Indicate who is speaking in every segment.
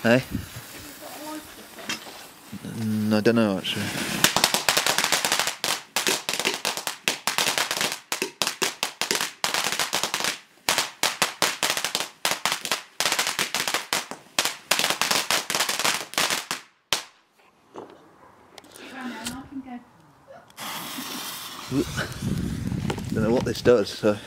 Speaker 1: Hey? I don't know actually. Don't know what this does, so.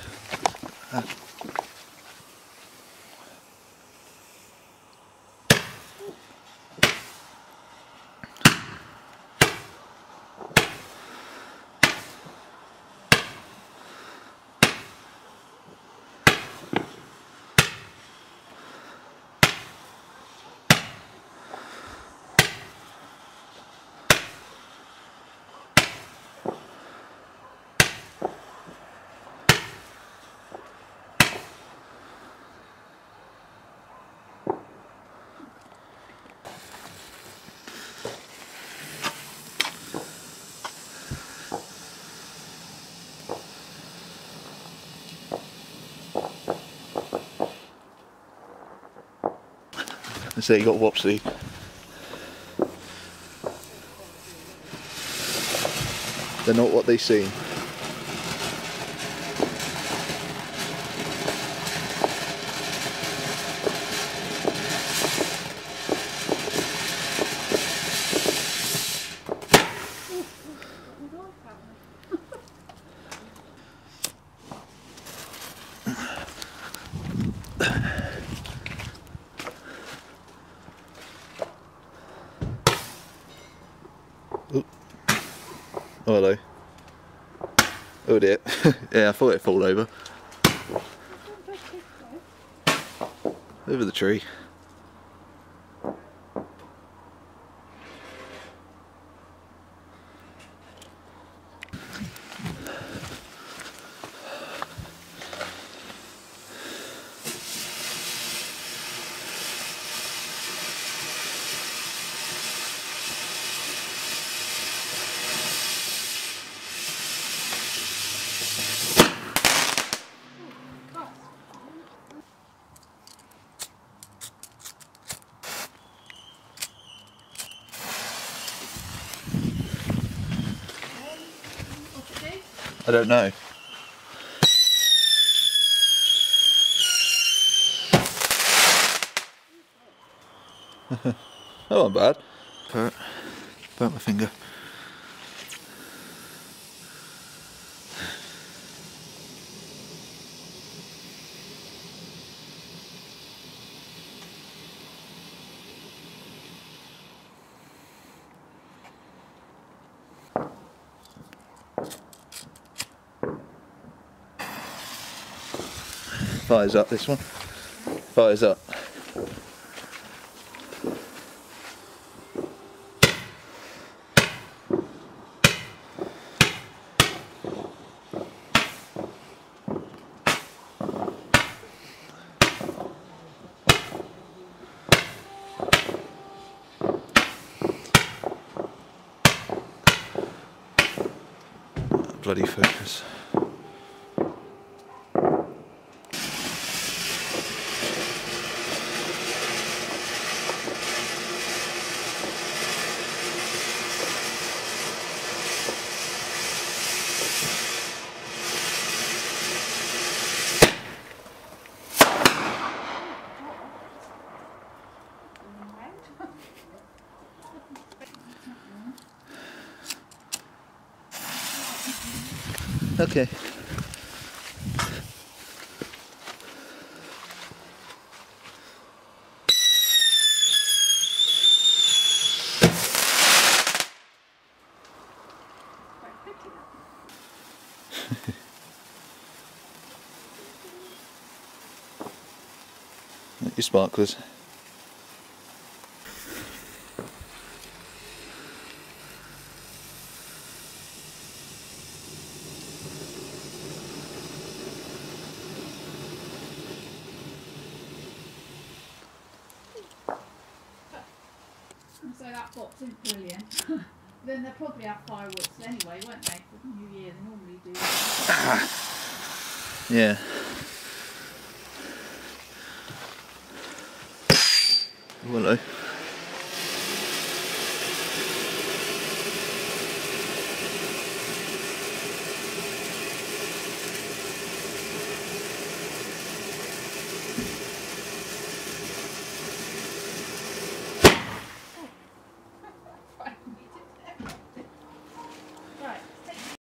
Speaker 1: So you got to watch the. They're not what they seem. Ooh. Oh, hello. Oh dear. Yeah, I thought it'd fall over. Over the tree. I don't know. That wasn't bad. Burnt my finger. Fires up, this one. Fires up. Bloody focus. Okay. Your sparklers.
Speaker 2: So that box isn't brilliant. Then they'll probably have fireworks anyway, won't they? For the New Year, they normally do.
Speaker 1: Yeah. Oh, hello.